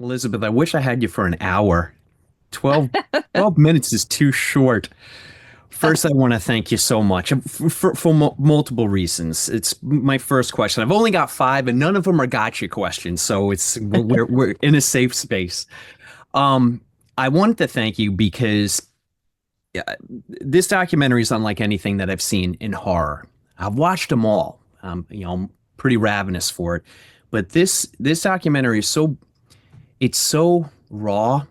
Elizabeth, I wish I had you for an hour. 12 minutes is too short. First, I want to thank you so much for multiple reasons. It's my first question. I've only got five, and none of them are gotcha questions, so we're in a safe space. Um, I wanted to thank you because this documentary is unlike anything that I've seen in horror. I've watched them all. I'm pretty ravenous for it, but this documentary is it's so raw,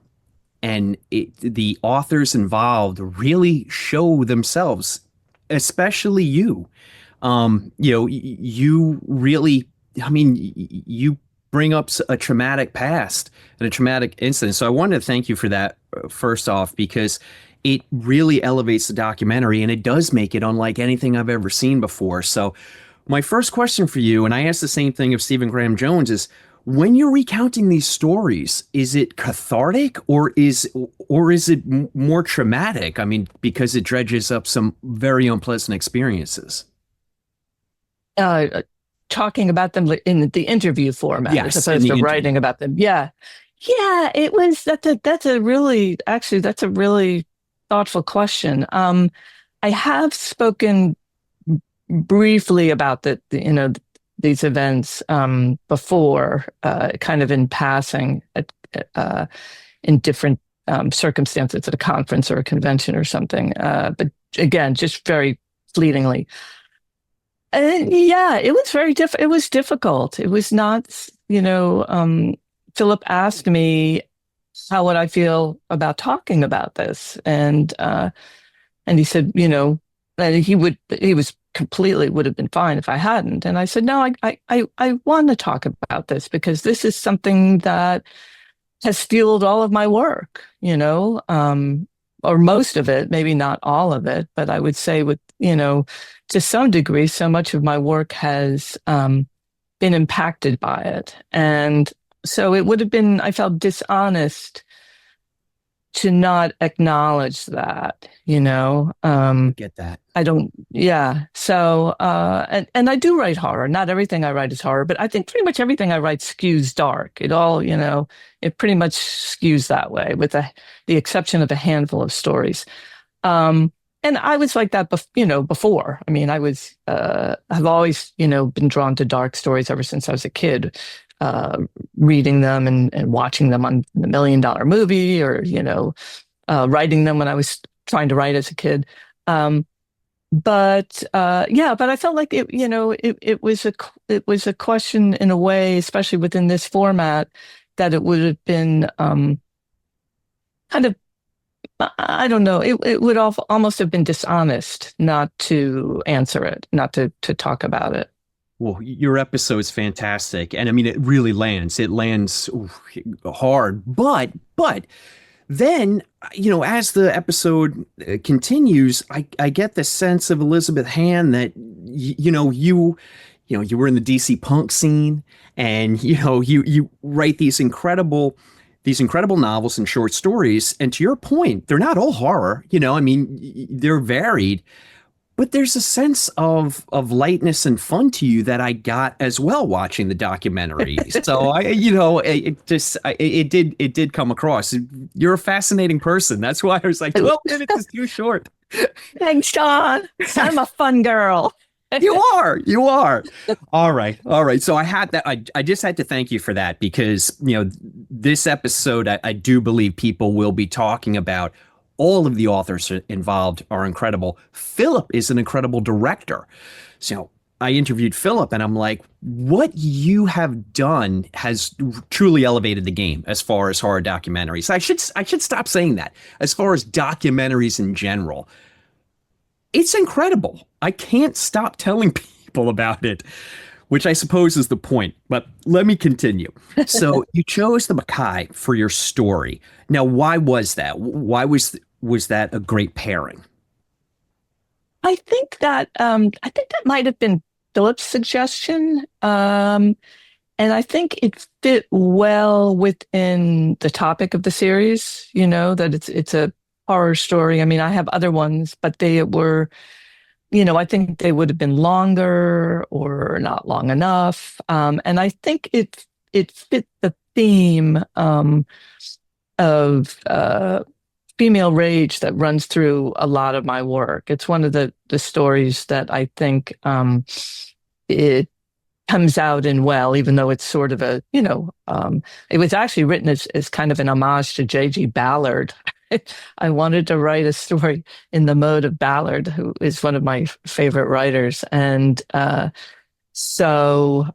and the authors involved really show themselves, especially you. You really, you bring up a traumatic past and a traumatic incident. So I wanted to thank you for that, first off, because it really elevates the documentary and it does make it unlike anything I've ever seen before. So my first question for you, and I asked the same thing of Stephen Graham Jones, is when you're recounting these stories, is it cathartic or is it more traumatic? I mean, because it dredges up some very unpleasant experiences. uh, Talking about them in the interview format as Yes, in opposed the to interview. writing about them. Yeah. Yeah, it was that's a really thoughtful question. I have spoken briefly about these events before, kind of in passing uh, in different circumstances at a conference or a convention or something. But again, just very fleetingly. Yeah, it was it was difficult. It was not, Philip asked me how would I feel about talking about this, and he said, that he was completely would have been fine if I hadn't. And I said, no, I want to talk about this because this is something that has fueled all of my work, or most of it, maybe not all of it, but I would say to some degree, so much of my work has been impacted by it. And so it would have been, I felt dishonest to not acknowledge that, I get that. I don't, yeah. So, and I do write horror. Not everything I write is horror, but I think pretty much everything I write skews dark. It all, it pretty much skews that way, with the exception of a handful of stories. And I was like that, before. I mean, I've always, been drawn to dark stories ever since I was a kid, reading them and watching them on the $1 Million Movie, or, writing them when I was trying to write as a kid. But I felt like it was a question in a way, especially within this format, that it would have been kind of, I don't know, it would almost have been dishonest not to answer it, not to talk about it. Well, your episode is fantastic, and I mean, it really lands. It lands hard, but then, as the episode continues, I get the sense of Elizabeth Hand that you were in the DC punk scene, and you write these incredible novels and short stories. And to your point, they're not all horror. I mean, they're varied, but there's a sense of lightness and fun to you that I got as well watching the documentary. So it did come across. You're a fascinating person. That's why I was like, 12 minutes is too short. Thanks, Sean. I'm a fun girl. You are. All right. All right. So I had that. I just had to thank you for that because, this episode, I do believe people will be talking about. All of the authors involved are incredible. Philip is an incredible director. So I interviewed Philip and I'm like, what you have done has truly elevated the game as far as horror documentaries. I should stop saying that. As far as documentaries in general, it's incredible. I can't stop telling people about it, which I suppose is the point. But let me continue. So you chose the Macabre for your story. Now, why was that? Why was that a great pairing? I think that might have been Philip's suggestion. And I think it fit well within the topic of the series, that it's a horror story. I mean, I have other ones, but they were, I think they would have been longer or not long enough. And I think it fit the theme of female rage that runs through a lot of my work. It's one of the stories that I think it comes out in well, even though it's sort of a, it was actually written as kind of an homage to J.G. Ballard. I wanted to write a story in the mode of Ballard, who is one of my favorite writers. And I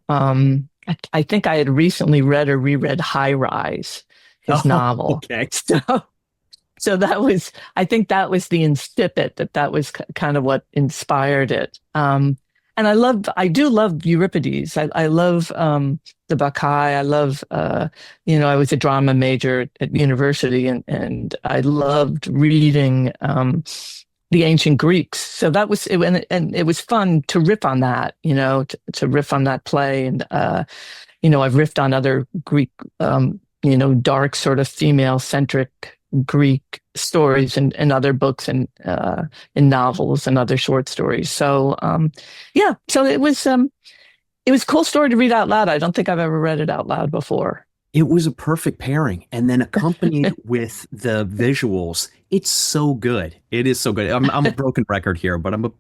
think I had recently read or reread High Rise, his Oh, novel. okay. So that was, I think that was the incipit, that was kind of what inspired it. And I do love Euripides. I love the Bacchae. I love, I was a drama major at university, and I loved reading the ancient Greeks. So that was, and it was fun to riff on that, to riff on that play. And, I've riffed on other Greek, dark sort of female centric Greek stories and other books and in novels and other short stories. So so it was a cool story to read out loud. I don't think I've ever read it out loud before. It was a perfect pairing, and then accompanied with the visuals. It's so good. It is so good. I'm a broken record here, but I'm a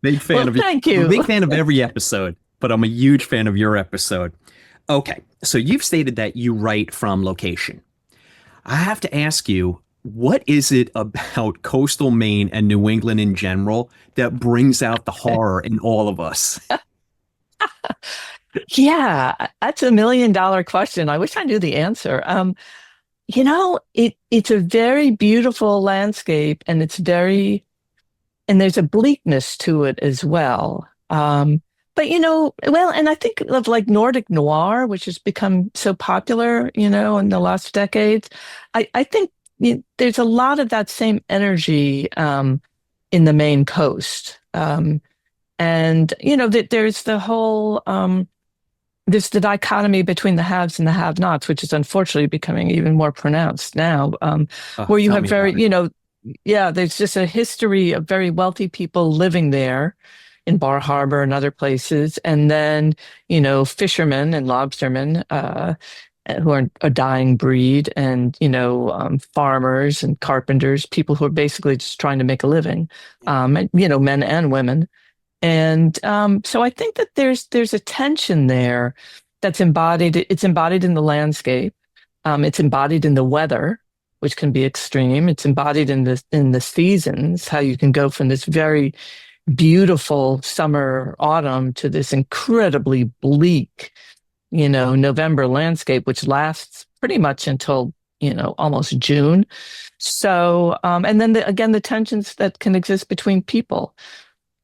big fan Well, of you. thank I'm a you. big fan of every episode, but I'm a huge fan of your episode. Okay, so you've stated that you write from location. I have to ask you, what is it about coastal Maine and New England in general that brings out the horror in all of us? Yeah, that's $1 million question. I wish I knew the answer. It's a very beautiful landscape, and and there's a bleakness to it as well. But and I think of like Nordic noir, which has become so popular, in the last decades. I think there's a lot of that same energy in the Maine coast. And that there's the whole there's the dichotomy between the haves and the have-nots, which is unfortunately becoming even more pronounced now, where you Tell have me about it. there's just a history of very wealthy people living there in Bar Harbor and other places, and then fishermen and lobstermen who are a dying breed, and farmers and carpenters, people who are basically just trying to make a living, and, men and women. And so I think that there's a tension there that's embodied. It's embodied in the landscape. It's embodied in the weather, which can be extreme. It's embodied in the seasons, how you can go from this very beautiful summer, autumn to this incredibly bleak, November landscape, which lasts pretty much until, almost June. So, and then again, the tensions that can exist between people.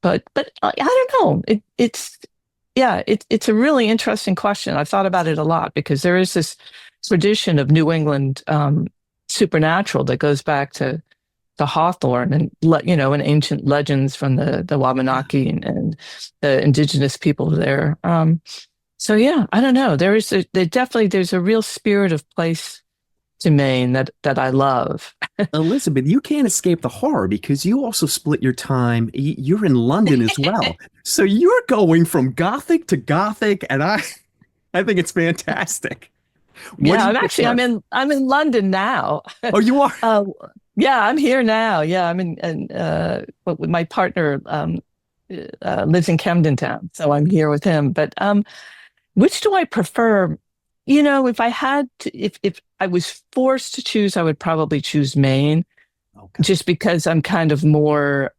But I don't know. It's a really interesting question. I've thought about it a lot because there is this tradition of New England supernatural that goes back to Hawthorne and and ancient legends from the Wabanaki and the indigenous people there. So yeah, I don't know. There's a real spirit of place to Maine that I love. Elizabeth, you can't escape the horror because you also split your time. You're in London as well. So you're going from gothic to gothic, and I think it's fantastic. What do Yeah, you I'm prefer? in London now. Oh, you are? Uh, yeah, I'm here now. Yeah, I'm in, and but with my partner lives in Camden Town, so I'm here with him. But which do I prefer? If I had to, if I was forced to choose, I would probably choose Maine, Okay. just because I'm kind of more.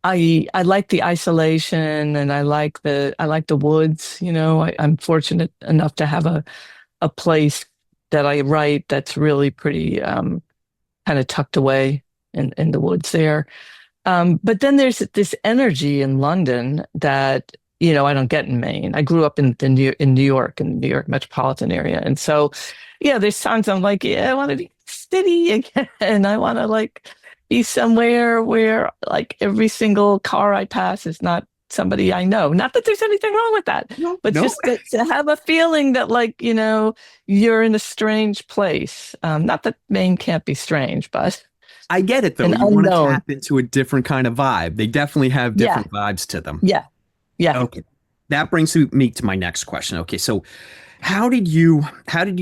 I like the isolation, and I like the woods. I'm fortunate enough to have a place that I write that's really pretty kind of tucked away in the woods there. But then there's this energy in London that I don't get in Maine. I grew up in New York, in the New York metropolitan area, and so yeah, there's times I'm like, yeah, I want to be city again. I want to like be somewhere where like every single car I pass is not somebody I know. Not that there's anything wrong with that, No, but no, just to have a feeling that like you're in a strange place. Not that Maine can't be strange, but I get it though. an You want to unknown. tap into a different kind of vibe. They definitely have Yeah, different vibes to them. yeah, yeah. Okay. that brings me to my next question. Okay, so how did you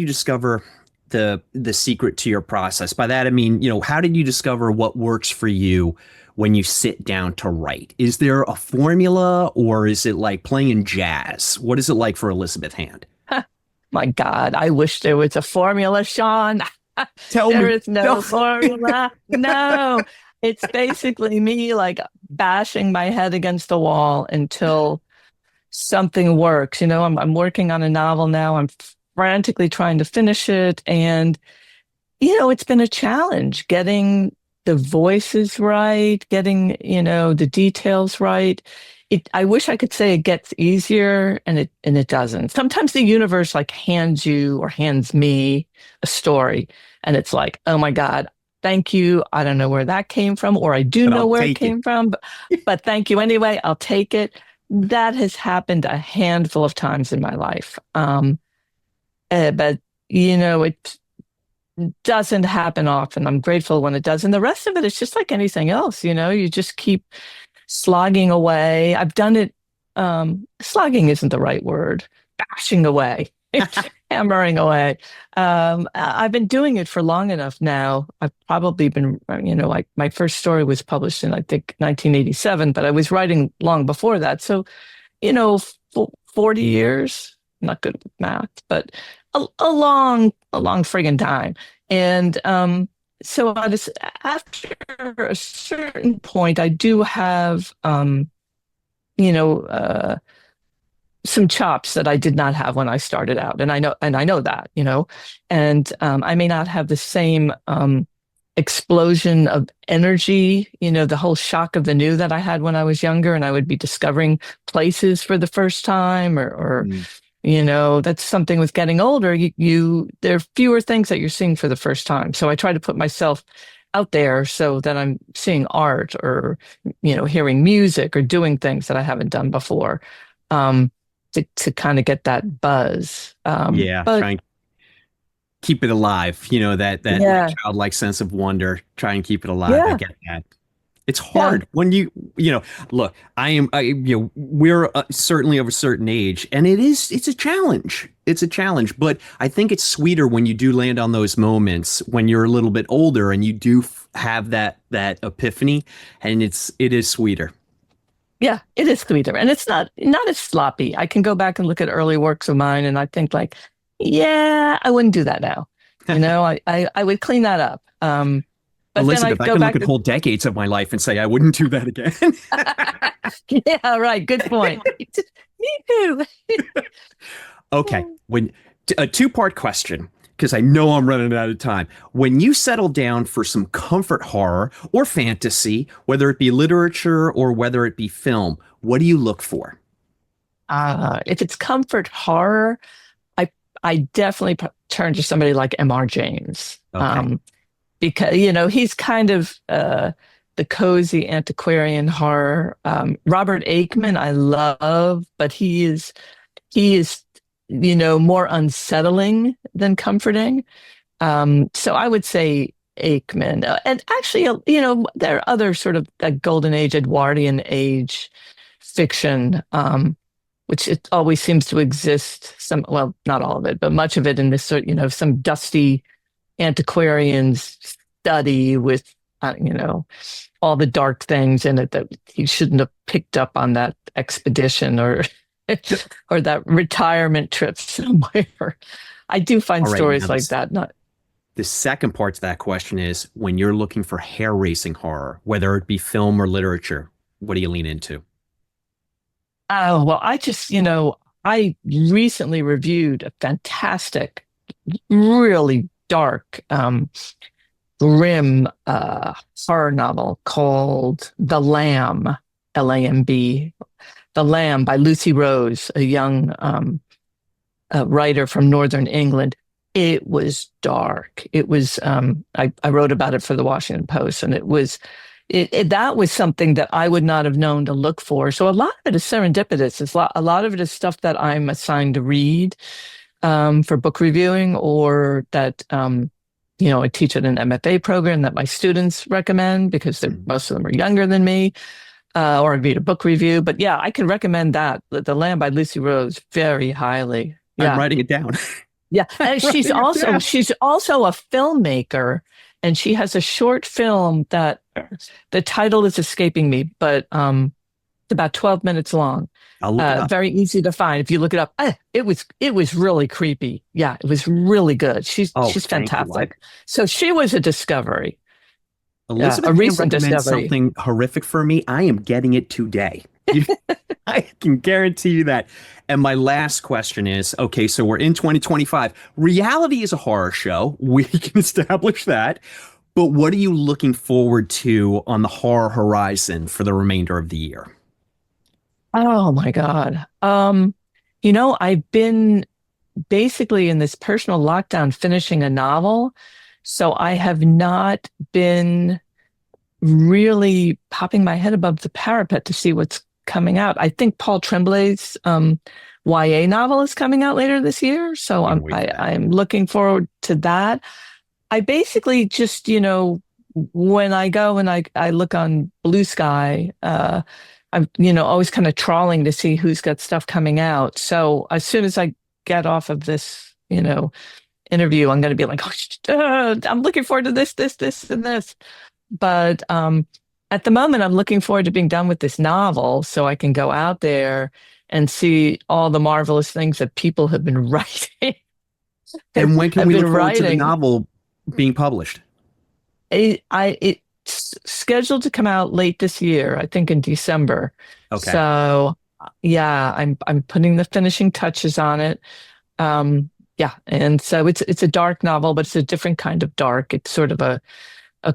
discover the secret to your process? By that I mean, how did you discover what works for you when you sit down to write? Is there a formula, or is it like playing jazz? What is it like for Elizabeth Hand? My God, I wish there was a formula, Sean. Tell There me. is no No. formula. No, it's basically me like bashing my head against the wall until something works. I'm working on a novel now. I'm frantically trying to finish it. And, it's been a challenge getting the voices right, getting, the details right. I wish I could say it gets easier, and it doesn't. Sometimes the universe like hands you or hands me a story, and it's like, oh my God, thank you. I don't know where that came from, or I do But know I'll where it take it. came from, but thank you anyway. I'll take it. That has happened a handful of times in my life. But it doesn't happen often. I'm grateful when it does. And the rest of it is just like anything else, you just keep slogging away. I've done it. Slogging isn't the right word. Bashing away, hammering away. I've been doing it for long enough now. I've probably been, like my first story was published in, I think, 1987, but I was writing long before that. So, 40 years, not good with math, but a long friggin' time. And, so after a certain point, I do have, you know, uh, some chops that I did not have when I started out, and I know that, and I may not have the same explosion of energy, the whole shock of the new that I had when I was younger, and I would be discovering places for the first time, or Mm. that's something with getting older. There are fewer things that you're seeing for the first time. So I try to put myself out there so that I'm seeing art or, hearing music or doing things that I haven't done before, um, to kind of get that buzz. Yeah, But try and keep it alive. That yeah, childlike sense of wonder. Try and keep it alive. I yeah, get that. It's yeah, hard when look, we're certainly of a certain age, and it's a challenge. It's a challenge, but I think it's sweeter when you do land on those moments when you're a little bit older and you do have that epiphany, and it is sweeter. yeah, it is sweeter. And it's not as sloppy. I can go back and look at early works of mine and I think like, yeah, I wouldn't do that now. I would clean that up. But then I Elizabeth, I go can look back at to, whole decades of my life and say I wouldn't do that again. yeah, right. Good point. Me too. Okay, when a two-part question, because I know I'm running out of time. When you settle down for some comfort horror or fantasy, whether it be literature or whether it be film, what do you look for? If it's comfort horror, I I definitely turn to somebody like M.R. James, Okay. because he's kind of the cozy antiquarian horror. Robert Aikman, I love, but he is more unsettling than comforting. So I would say Aikman. And actually, there are other sort of golden age, Edwardian age fiction, which it always seems to exist. Well, not all of it, but much of it in this sort, some dusty antiquarian study with, all the dark things in it that he shouldn't have picked up on that expedition, or or that retirement trip somewhere. I do find All right. stories like that. Not The second part to that question is when you're looking for hair raising horror, whether it be film or literature, what do you lean into? Oh, well, I recently reviewed a fantastic, really dark, grim horror novel called The Lamb, Lamb, The Lamb by Lucy Rose, a young writer from Northern England. It was dark. It was, I wrote about it for the Washington Post, and that was something that I would not have known to look for. So a lot of it is serendipitous. A lot of it is stuff that I'm assigned to read for book reviewing, or that I teach at an MFA program that my students recommend because Mm. most of them are younger than me. or read a book review. But yeah, I can recommend that. The Lamb by Lucy Rose very highly. I'm Yeah. writing it down. Yeah. I'm And writing it down. she's also a filmmaker, and she has a short film that the title is escaping me, but it's about 12 minutes long. I'll look it up. Very easy to find. If you look it up, it was really creepy. Yeah, it was really good. Oh, She's thank you. fantastic. So she was a discovery. Yeah, Elizabeth a can't recent recommend discovery. something horrific for me. I am getting it today. I can guarantee you that. And my last question is, okay, so we're in 2025. Reality is a horror show. We can establish that. But what are you looking forward to on the horror horizon for the remainder of the year? Oh my God. I've been basically in this personal lockdown finishing a novel. So I have not been really popping my head above the parapet to see what's coming out. I think Paul Tremblay's YA novel is coming out later this year. So Can't wait for that. I'm looking forward to that. I basically just, when I go and I look on Blue Sky, I'm, always kind of trawling to see who's got stuff coming out. So as soon as I get off of this, interview, I'm going to be like, I'm looking forward to this, and this. But at the moment, I'm looking forward to being done with this novel so I can go out there and see all the marvelous things that people have been writing. And when can I've we been look forward to the writing. novel being published? It's scheduled to come out late this year, I think in December. Okay. So yeah, I'm putting the finishing touches on it. Yeah, and so it's a dark novel, but it's a different kind of dark. It's sort of a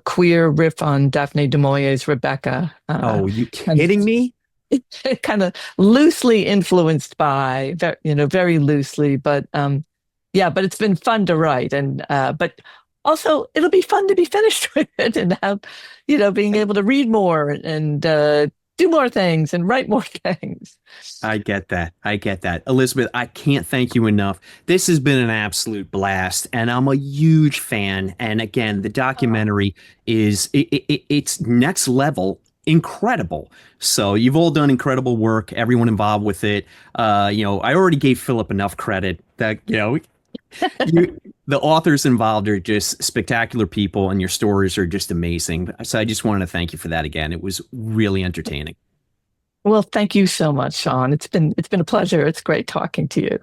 queer riff on Daphne du Maurier's Rebecca, Oh, you and kidding me? kind of loosely influenced by, very loosely, but yeah, but it's been fun to write, and but also it'll be fun to be finished with it and have, being able to read more and do more things and write more things. I get that. I get that. Elizabeth, I can't thank you enough. This has been an absolute blast, and I'm a huge fan. And again, the documentary is it's next level incredible. So you've all done incredible work, everyone involved with it. I already gave Philip enough credit that, the authors involved are just spectacular people, and your stories are just amazing. So I just wanted to thank you for that again. It was really entertaining. Well, thank you so much, Sean. It's been a pleasure. It's great talking to you.